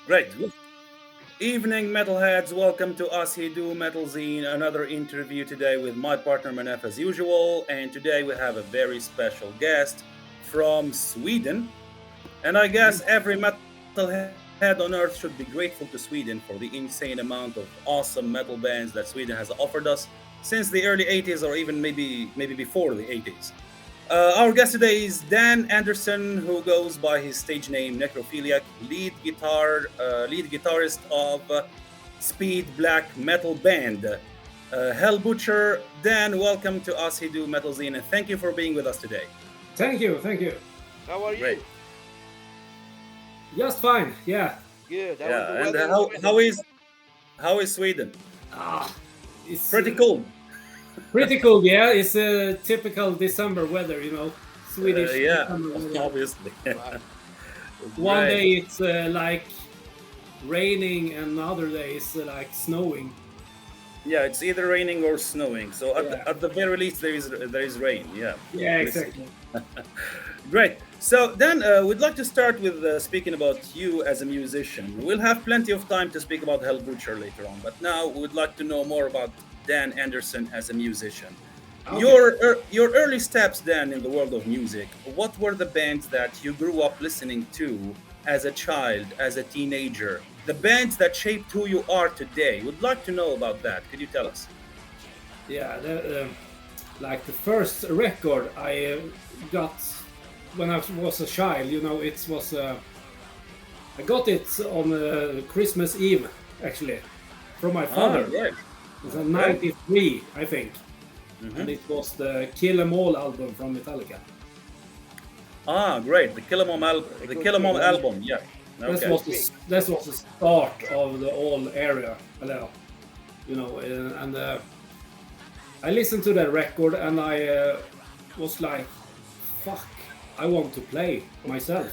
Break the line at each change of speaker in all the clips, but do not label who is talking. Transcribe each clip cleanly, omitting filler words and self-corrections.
Great. Good evening, metalheads. Welcome to Us He Do Metal Zine. Another interview today with my partner Manef as usual. And today we have a very special guest from Sweden. And I guess every metalhead on earth should be grateful to Sweden for the insane amount of awesome metal bands that Sweden has offered us since the early 80s or even maybe before the 80s. Our guest today is Dan Andersson, who goes by his stage name Necrophiliac, lead guitarist of speed black metal band Hellbutcher. Dan, welcome to Us He Do Metal Zine, and thank you for being with us today.
Thank you.
How are you?
Great.
Just fine. Yeah.
Good.
Yeah, and how is Sweden?
It's
Pretty cool.
Pretty cool. Yeah, it's a typical December weather. Swedish.
Yeah,
December weather.
obviously.
One
Right.
day it's like raining, and another day it's like snowing.
Yeah, it's either raining or snowing. So
Yeah.
at the very least, there is rain. Yeah.
Yeah, exactly.
Great. So then we'd like to start with speaking about you as a musician. We'll have plenty of time to speak about Hellbutcher later on, but now we'd like to know more about Dan Andersson as a musician.
Okay.
Your early steps, Dan, in the world of music. What were the bands that you grew up listening to as a child, as a teenager? The bands that shaped who you are today. Would like to know about that. Could you tell us?
Yeah, like the first record I got when I was a child. It was I got it on Christmas Eve, actually, from my father.
Right.
It was in '93, I think,
Mhm.
and it was the Kill 'Em All album from Metallica.
Great. The Kill 'Em All album. Yeah. Okay.
That was the start of the whole area, and I listened to that record and I was like, "Fuck, I want to play myself."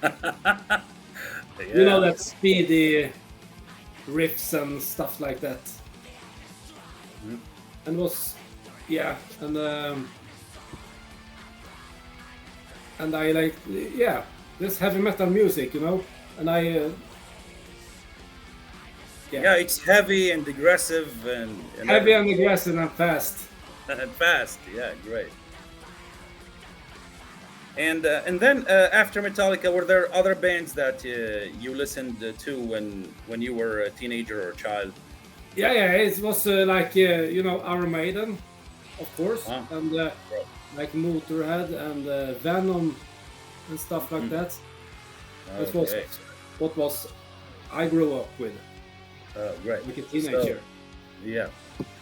Yeah.
That speedy riffs and stuff like that.
Mhm.
And and I like, this heavy metal music, and I
Yeah, it's heavy and aggressive and
heavy and aggressive and fast.
and fast. Yeah, great. And then after Metallica, were there other bands that you listened to when you were a teenager or a child?
Yeah, it was like Iron Maiden, of course, and like Motorhead and Venom and stuff like that. That was
Okay.
what was I grew up with,
Great.
like a teenager.
Yeah.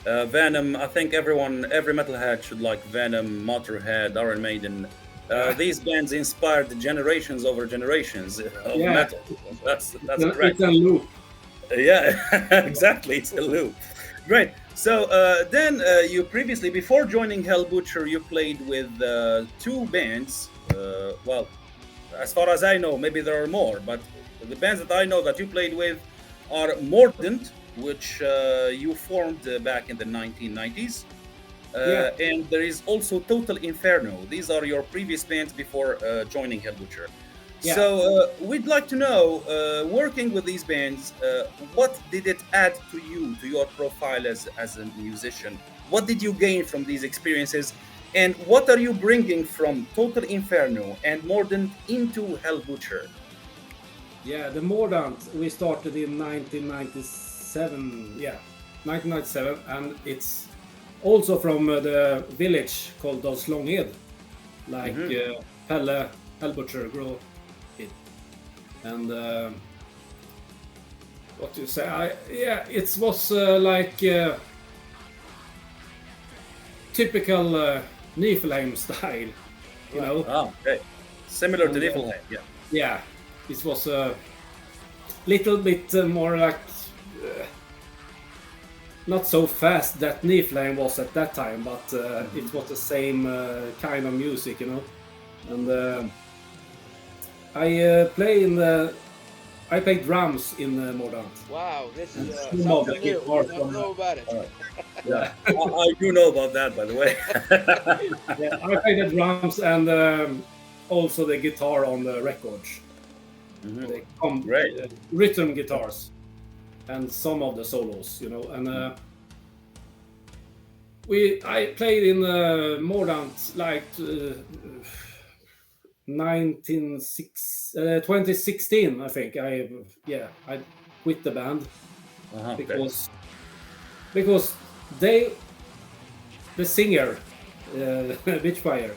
Venom. I think every metalhead should like Venom, Motorhead, Iron Maiden. These bands inspired generations over generations of
Yeah.
metal. That's
It's
correct.
a loop.
Yeah, exactly. It's a loop. Great. So then you previously, before joining Hellbutcher, you played with two bands. Well, as far as I know, maybe there are more, but the bands that I know that you played with are Mordant, which you formed back in the 1990s. And there is also Total Inferno. These are your previous bands before joining Hellbutcher.
Yeah.
So we'd like to know, working with these bands, what did it add to you, to your profile as a musician? What did you gain from these experiences? And what are you bringing from Total Inferno and Mordant into Hellbutcher?
Yeah, the Mordant we started in 1997. Yeah, 1997, and it's also from the village called Gaahls, like Pelle Hellbutcher grew it. And what do you say? It was like typical Nifelheim style, you know.
Oh, okay. Similar to
And,
Nifelheim, yeah.
Yeah, it was a little bit more like not so fast that Nifelheim was at that time, but it was the same kind of music, you know. And I play drums in Mordant.
Wow, this is
And
something new.
guitar
I don't
from-
know about it.
Yeah, I do know about that, by the way.
Yeah, I play the drums and also the guitar on the records. They come
Great.
rhythm guitars and some of the solos, you know. And I played in Mordant like 2016, I think. I quit the band because the singer Witchfire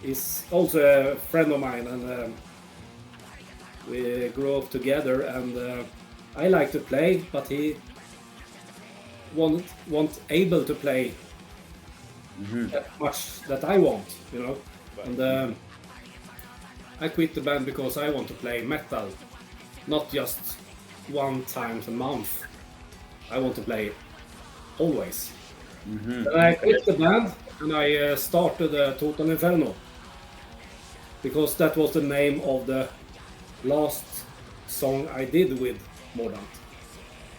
is also a friend of mine, and we grew up together, and I like to play, but he wasn't able to play that much that I want, you know. And I quit the band because I want to play metal, not just one time a month. I want to play always. And I quit the band and I started Total Inferno because that was the name of the last song I did with Mordant.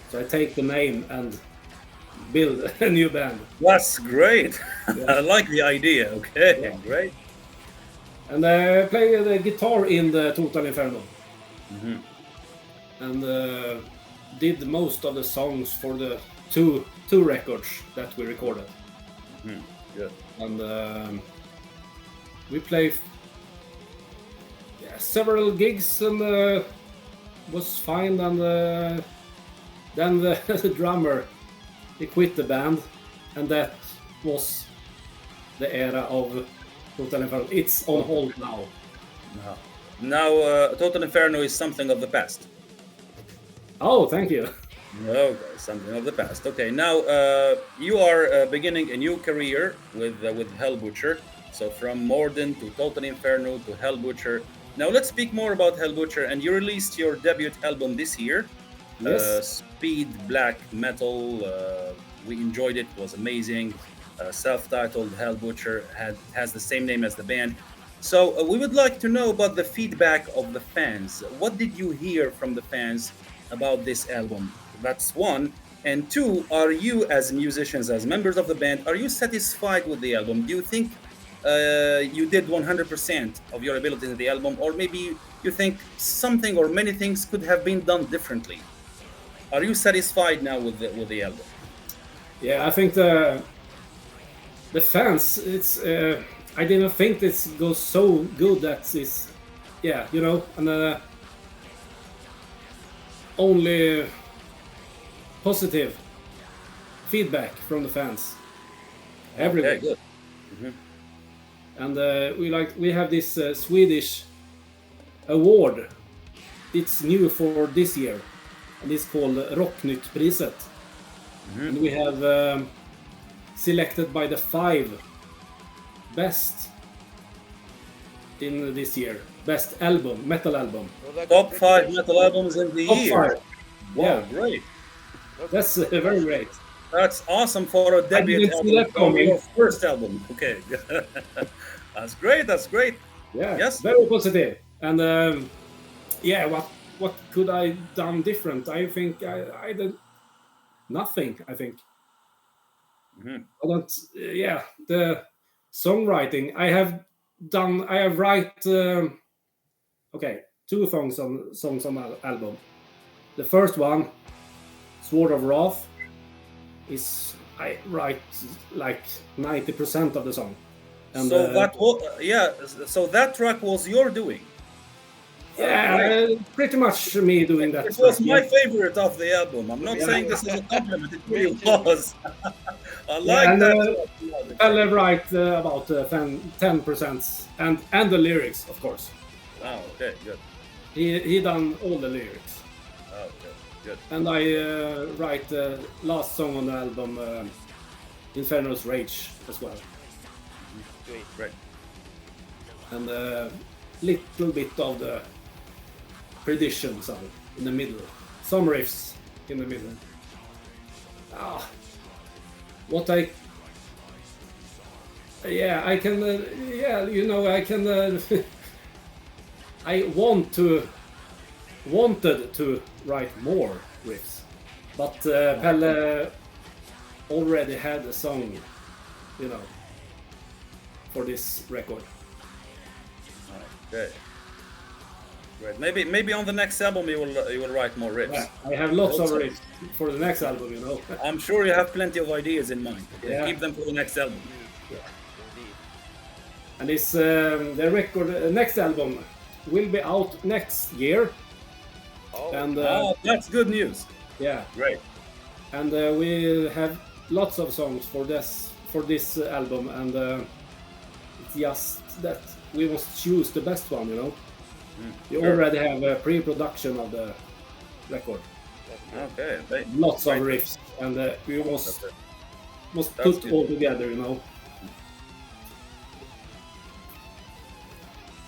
So I take the name and build a new band.
That's great.
Yeah.
I like the idea. Okay,
Yeah.
great.
And I play the guitar in the Total Inferno. And did most of the songs for the two records that we recorded.
Good.
And we play several gigs, and was fine. And then the drummer, he quit the band, and that was the era of Total Inferno. It's on hold now.
Now, Total Inferno is something of the past.
Oh, thank you.
Okay, something of the past. Okay, now you are beginning a new career with Hellbutcher. So from Mordant to Total Inferno to Hellbutcher. Now let's speak more about Hellbutcher. And you released your debut album this year.
Yes.
Speed Black Metal. We enjoyed it. It was amazing. Self-titled Hellbutcher has the same name as the band. So we would like to know about the feedback of the fans. What did you hear from the fans about this album? That's one. And two, are you as musicians, as members of the band, are you satisfied with the album? Do you think you did 100% of your ability in the album, or maybe you think something or many things could have been done differently? Are you satisfied now with the album?
Yeah, I think the fans, it's I didn't think this goes so good that this, yeah, you know, and only positive feedback from the fans everywhere.
Okay, good.
And we have this Swedish award. It's new for this year, and it's called Rocknyttpriset. And we have selected by the 5 best in this year. Best album, metal album.
Top 5 metal albums in the
Top
year.
5.
Wow,
Yeah.
great.
That's very great.
That's awesome for a debut
didn't see
album.
that coming.
Your first album. Okay. That's great. That's great.
Yeah,
Yes.
very positive. And yeah, what could I done different? I think I did nothing. I think. I don't. Yeah, the songwriting I have done. I have write. Okay, 2 songs on the album. The first one, Sword of Wrath, is I write like 90% of the song. And,
So that so that track was your doing.
yeah, pretty much me doing that.
It was
track,
my
yeah.
favorite of the album. I'm not
Yeah.
saying this as a compliment. It really was. I
Yeah,
like
and
that.
I'll write about 10% and the lyrics, of course.
Oh, okay, good.
He done all the lyrics,
Oh, good.
and I write the last song on the album, Inferno's Rage, as well,
Great.
and a little bit of the Perdition song in the middle, some riffs in the middle. What I I can you know, I can I wanted to write more riffs, but Pelle already had a song, you know, for this record.
Okay. Right. Maybe on the next album you will write more riffs.
Yeah, I have lots of
Also.
riffs for the next album, you know.
I'm sure you have plenty of ideas in mind.
Yeah.
Keep them for the next album.
Indeed.
And this the record next album will be out next year.
Oh,
And
That's good news.
yeah,
Great.
and we have lots of songs for this album, and it's just that we must choose the best one, you know. We
sure.
already have a pre-production of the record,
Okay.
lots of
Right.
riffs, and we must
That's
put
good.
all together, you know.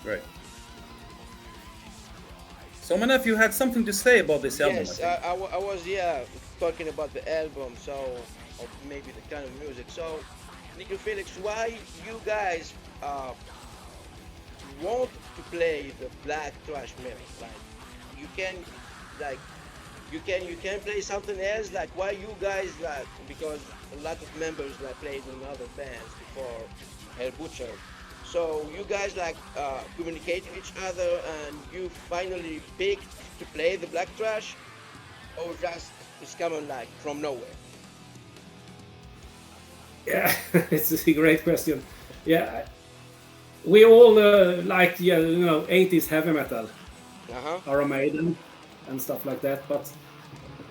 Great. So Manef, you had something to say about this album.
yes,
I think.
I was talking about the album, so or maybe the kind of music. So, Necrophiliac, why you guys want to play the black thrash metal? Like you can play something else. Like why you guys like, because a lot of members like played in other bands before Hellbutcher. So you guys like communicate with each other, and you finally picked to play the black trash, or just it's coming like from nowhere?
Yeah, it's a great question. Yeah, we all like, yeah, you know, 80s heavy metal, Iron Maiden and stuff like that. But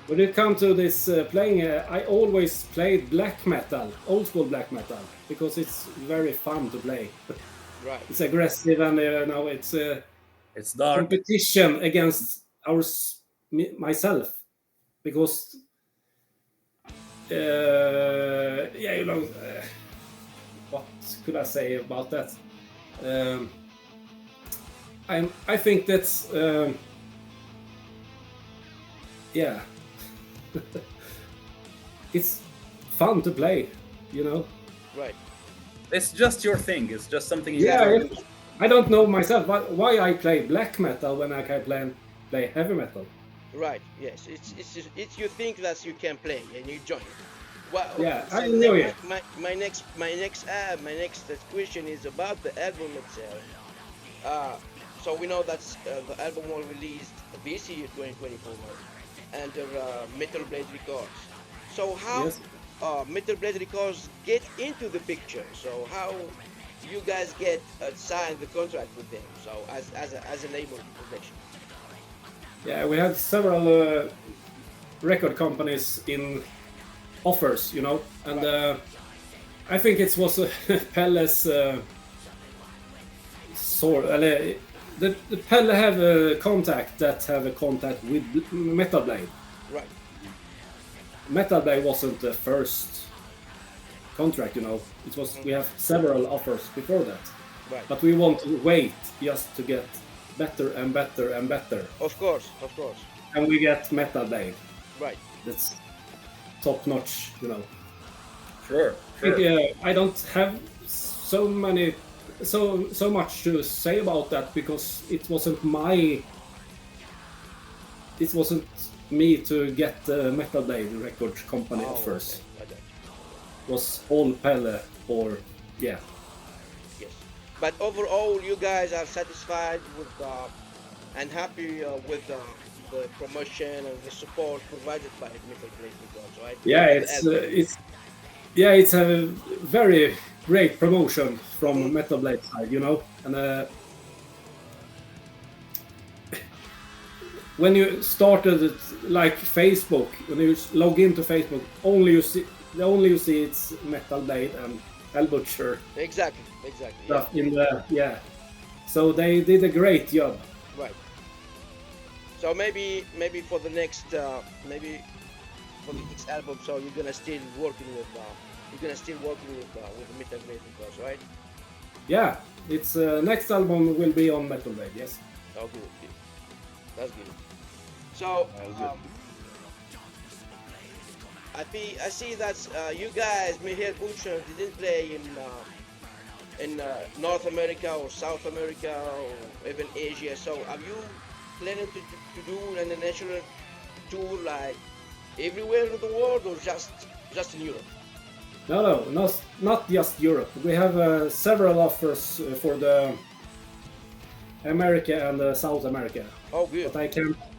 when it comes to this playing, I always played black metal, old school black metal, because it's very fun to play.
Right.
It's aggressive, and you know, it's
It's dark.
competition against myself, because yeah, you know, what could I say about that? I think that's yeah, it's fun to play, you know.
Right.
It's just your thing. It's just something you
Yeah,
do.
I don't know myself why I play black metal when I can play heavy metal.
Right. Yes. It's you think that you can play and you join it. Well,
Yeah,
so
I know it.
My next question is about the album itself. So we know that the album was released this year, 2024, under Metal Blade Records. So how
Yes.
Metal Blade Records get into the picture? So how you guys get signed the contract with them? So as a label protection.
Yeah, we had several record companies in offers, you know, and I think it was Pelle's the Pelle have a contact with Metal Blade.
Right.
Metal Blade wasn't the first contract, you know. It was we have several offers before that,
Right.
but we want to wait just to get better and better and better,
Of course.
and we get Metal Blade.
Right.
That's top notch, you know.
Sure.
I think, I don't have so much to say about that, because it wasn't me to get the Metal Blade record company offers.
Okay.
It was all Pelle, or yeah.
Yes. But overall, you guys are satisfied with and happy with the promotion and the support provided by Metal Blade Records, right?
Yeah, it's a very great promotion from Metal Blade side, you know. And when you started it, like Facebook, when you log into Facebook, only you see it's Metal Blade and Hellbutcher
Exactly.
stuff in the So they did a great job.
Right. So maybe for the next album, so you're gonna still working with the Metal Blade Records, right?
Yeah, it's next album will be on Metal Blade. Yes.
Oh, good. That's good. So I see that you guys, Michael Butcher, didn't play in North America or South America or even Asia. So are you planning to do an international tour like everywhere in the world, or just in Europe?
No, not just Europe. We have several offers for America and South America.
Oh, good.
But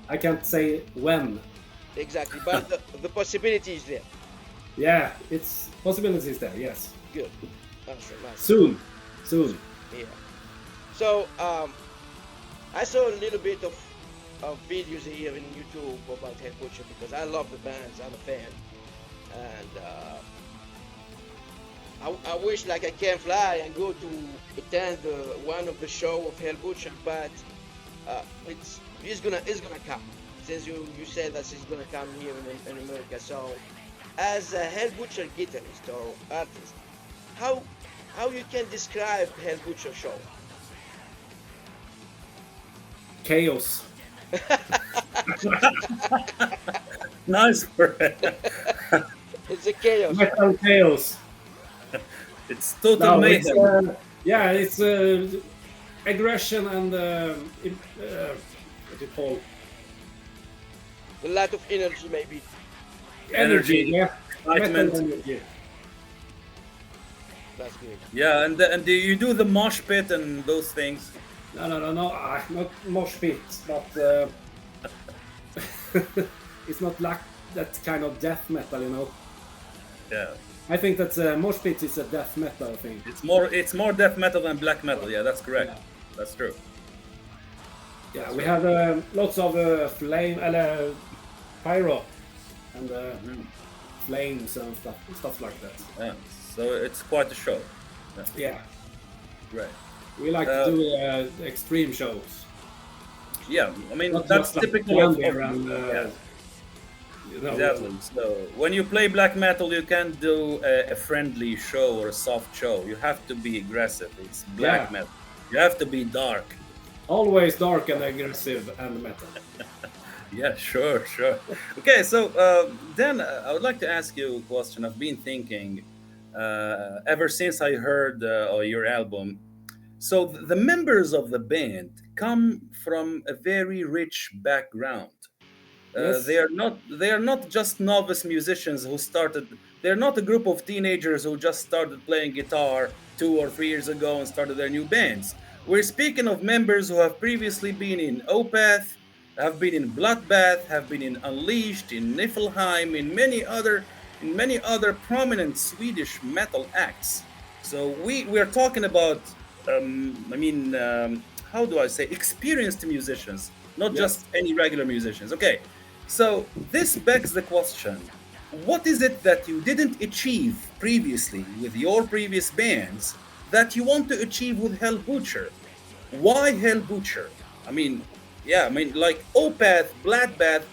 I can't say when.
Exactly, but the possibility is there.
Yeah, it's possibilities there. Yes.
Good. Awesome.
Soon.
Yeah. So I saw a little bit of videos here in YouTube about Hellbutcher because I love the bands. I'm a fan, and I wish like I can fly and go to attend one of the show of Hellbutcher, but it's gonna come. Since you said that it's gonna come here in America, so as a Hellbutcher guitarist or artist, how you can describe Hellbutcher show?
Chaos.
Nice word.
It's a chaos.
Metal chaos.
It's total mayhem.
It's aggression and what do you call
A lot of energy, maybe.
energy? Yeah,
excitement.
metal energy.
That's good.
Yeah, and do you do the mosh pit and those things?
No, not mosh pit, but it's not like that kind of death metal, you know.
Yeah,
I think that mosh pit is a death metal thing.
it's more death metal than black metal. Yeah, that's correct.
Yeah.
That's true.
Yeah, we have lots of flame, pyro, and flames and stuff like that.
Yeah, so it's quite a show.
Yeah,
Right.
we like to do extreme shows.
Yeah, I mean
Not
that's
just like
typical of
Thunder and
yeah.
you know,
Exactly. So when you play black metal, you can't do a friendly show or a soft show. You have to be aggressive. It's black
Yeah.
metal. You have to be dark.
always dark and aggressive and metal.
Yeah, sure. Okay, so then I would like to ask you a question. I've been thinking ever since I heard your album. So the members of the band come from a very rich background.
Yes.
They are not just novice musicians who started. They're not a group of teenagers who just started playing guitar 2 or 3 years ago and started their new bands. We're speaking of members who have previously been in Opeth, have been in Bloodbath, have been in Unleashed, in Nifelheim, in many other prominent Swedish metal acts. So we are talking about how do I say, experienced musicians, not just any regular musicians. Okay, so this begs the question: what is it that you didn't achieve previously with your previous bands that you want to achieve with Hellbutcher? Why Hellbutcher? Like Opeth, Bloodbath,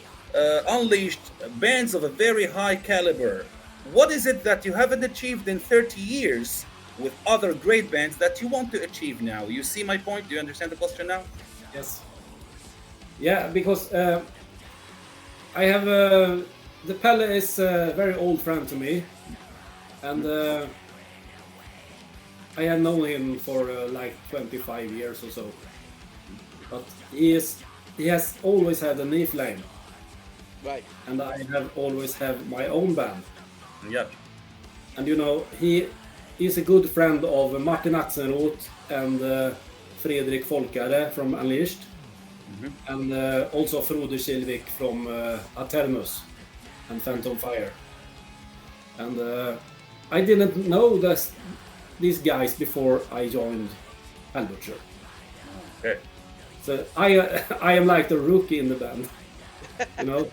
Unleashed, bands of a very high caliber. What is it that you haven't achieved in 30 years with other great bands that you want to achieve now? You see my point? Do you understand the question now?
Yes. Yeah, because I have the Pelle is a very old friend to me, and I have known him for like 25 years or so. But he has always had a Nifelheim,
Right.
and I have always had my own band.
Yeah.
And you know, he is a good friend of Martin Axelroth and Fredrik Folkare from Unleashed, and also Frode Kilvik from Aeternus and Phantom Fire. And I didn't know these guys before I joined Hellbutcher.
Okay.
So I am like the rookie in the band, you know.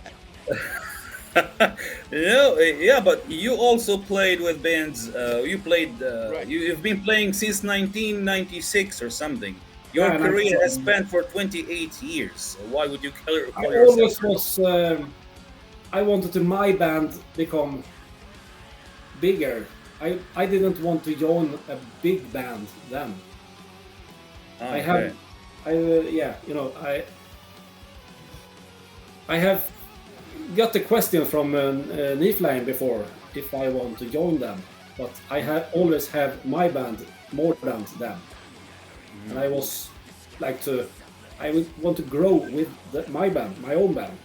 Yeah, but you also played with bands.
Right.
You've been playing since 1996 or something. Your
Yeah,
career has
97.
spanned for 28 years. So why would you call
I
yourself?
always was. I wanted to my band become bigger. I didn't want to join a big band then.
Ah,
I have got the question from Nifelheim before if I want to join them, but I have always have my band Mordant them, and I was like I would want to grow with my band, my own band,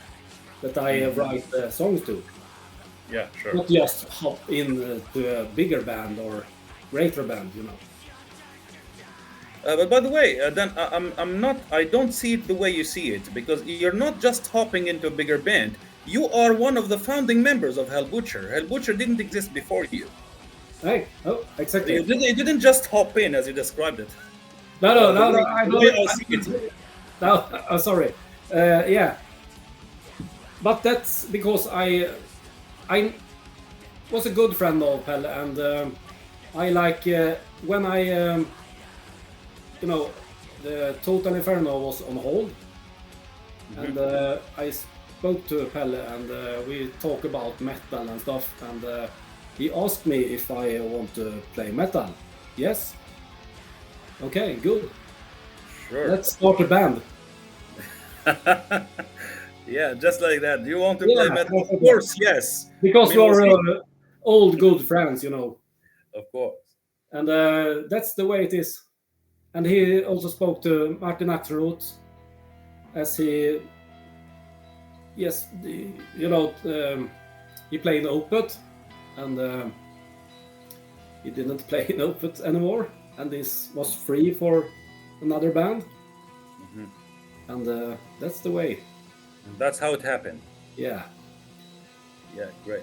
that I write songs to,
Yeah, sure.
not just hop in to a bigger band or greater band, you know.
But by the way, Dan, I'm not. I don't see it the way you see it because you're not just hopping into a bigger band. You are one of the founding members of Hellbutcher. Hellbutcher didn't exist before you.
Hey, oh, exactly.
You didn't just hop in as you described it.
No,
The way I see it.
No, sorry. Yeah, but that's because I was a good friend of Pelle, and I like when the Total Inferno was on hold, and I spoke to Pelle, and we talk about metal and stuff, and he asked me if I want to play metal. Yes. Okay, good.
Sure.
Let's start a band.
Yeah, just like that. Do you want to play metal? Of course, yes.
Because we're old good friends,
Of course.
And that's the way it is. And he also spoke to Martin Axelrod as he, yes, he played in Opeth, and he didn't play in Opeth anymore, and this was free for another band. And that's the way.
And that's how it happened.
Yeah.
Yeah, great.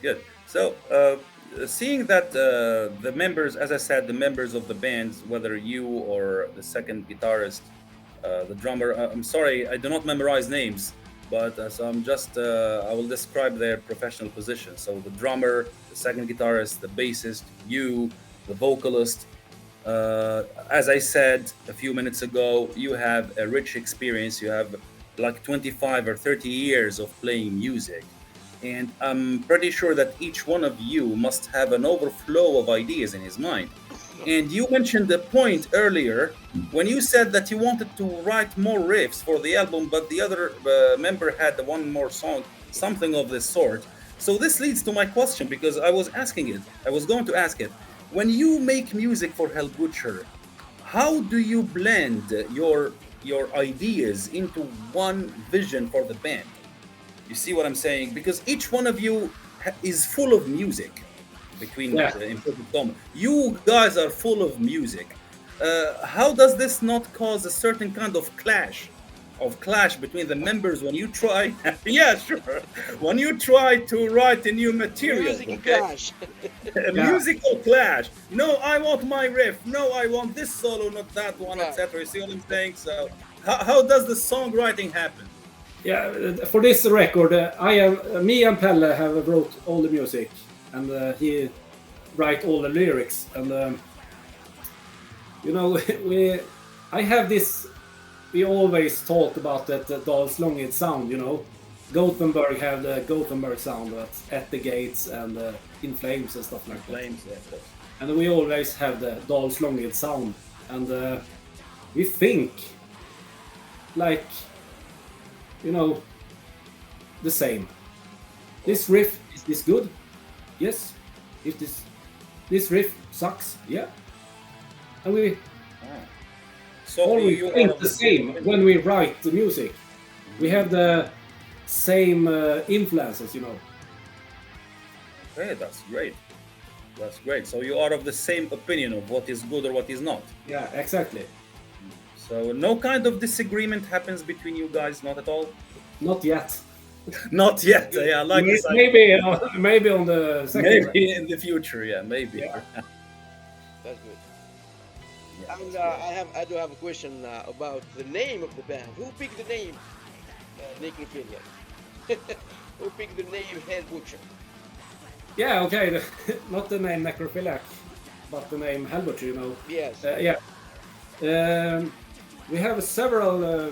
Good. So, seeing that the members, as I said, the members of the bands, whether you or the second guitarist, the drummer, I'm sorry, I do not memorize names, but so I'm just, I will describe their professional position. So, the drummer, the second guitarist, the bassist, you, the vocalist. As I said a few minutes ago, you have a rich experience. You have like 25 or 30 years of playing music. And I'm pretty sure that each one of you must have an overflow of ideas in his mind. And you mentioned the point earlier when you said that you wanted to write more riffs for the album, but the other member had one more song, something of this sort. So this leads to my question, because I was going to ask it. When you make music for Hellbutcher, how do you blend your ideas into one vision for the band? You see what I'm saying? Because each one of you is full of music. Between imperfect comment, you guys are full of music. How does this not cause a certain kind of clash between the members when you try? Yeah, sure. When you try to write a new material,
Music clash.
A musical clash. No, I want my riff. No, I want this solo, not that one, etc. You see what I'm saying? So, how does the songwriting happen?
Yeah, for this record, me and Pelle have wrote all the music, and he write all the lyrics. And I have this. We always talk about that Gaahls Wyrd sound. Gothenburg have the Gothenburg sound at the gates and in flames and stuff like that.
Flames, yeah, of course.
And we always have the Gaahls Wyrd sound, and we think like. The same. This riff, is this good? Yes. If this riff sucks, yeah. And we always think the same when we write the music. We have the same influences,
Okay, that's great. That's great. So you are of the same opinion of what is good or what is not.
Yeah, exactly.
So no kind of disagreement happens between you guys, not at all?
Not yet.
Not yet. Yeah, like
maybe on the second.
Maybe in the future, yeah, maybe.
Yeah. That's good.
Yeah,
and I do have a question about the name of the band. Who picked the name Necrophiliac? Who picked the name Hellbutcher?
Yeah, okay. Not the name Necrophiliac, but the name Hellbutcher,
Yes.
Yeah. We have several.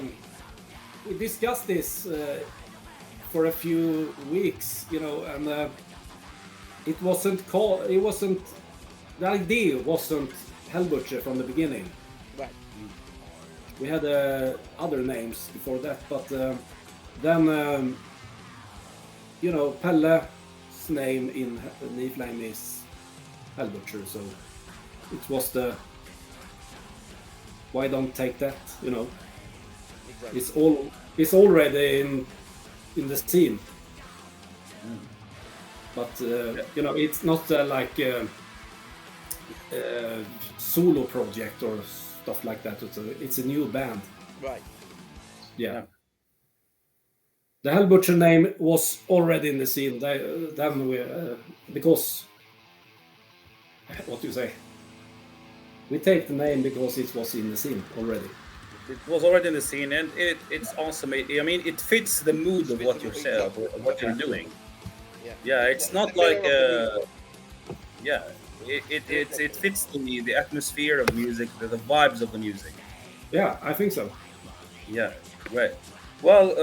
We discussed this for a few weeks, and it wasn't called. It wasn't. The idea wasn't Hellbutcher from the beginning.
Right.
We had other names before that, but then Pelle's name in Nifelheim is Hellbutcher, so it was the. Why don't take that?
Exactly.
It's already in the scene. But it's not like a solo project or stuff like that. It's a new band.
Right.
Yeah. The Hellbutcher name was already in the scene. Then we, because what do you say? We take the name because it was in the scene already.
It was already in the scene, and it's awesome. I mean, it fits the mood of what you're saying, what you're doing. Yeah, it's not like yeah, it fits the atmosphere of music, the vibes of the music.
Yeah, I think so.
Yeah, great. Well,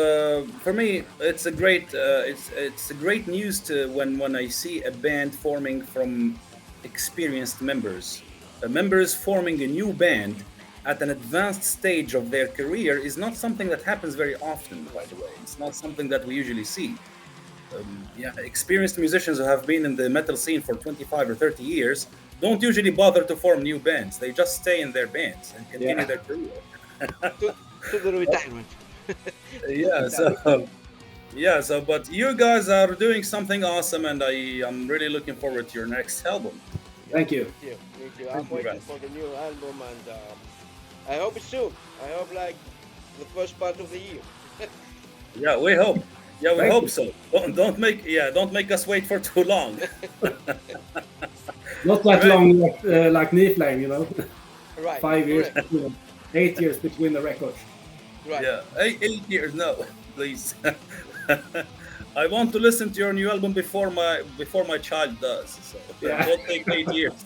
for me, it's a great it's a great news to when I see a band forming from experienced members. Members forming a new band at an advanced stage of their career is not something that happens very often. By the way, it's not something that we usually see. Yeah, experienced musicians who have been in the metal scene for 25 or 30 years don't usually bother to form new bands. They just stay in their bands and continue their career.
to the retirement.
But you guys are doing something awesome, and I am really looking forward to your next album.
Thank you.
Me too. I'm waiting for the new album, and I hope it's soon. I hope like the first part of the year.
Yeah, we hope. Yeah, we
Thank
hope
you.
so. Don't make us wait for too long.
Not that long like Nifelheim, you know.
Right.
5 years,
Correct.
8 years between the records.
Right.
Yeah, 8 years. No, please. I want to listen to your new album before my child does. So don't take 8 years.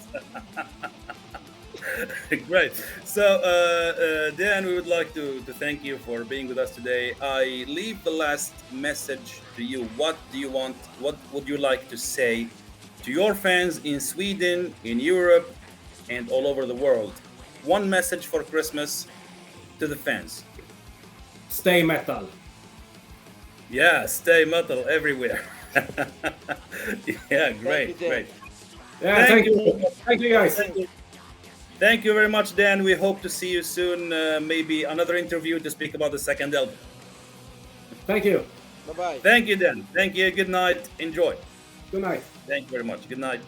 Great. So, Dan, we would like to thank you for being with us today. I leave the last message to you. What do you want? What would you like to say to your fans in Sweden, in Europe, and all over the world? One message for Christmas to the fans.
Stay metal.
Yeah, stay metal everywhere. Yeah, great, great.
Yeah, thank you. Thank you, guys.
Thank you very much, Dan. We hope to see you soon. Maybe another interview to speak about the second album.
Thank you.
Bye-bye.
Thank you, Dan. Thank you. Good night. Enjoy.
Good night.
Thank you very much. Good night.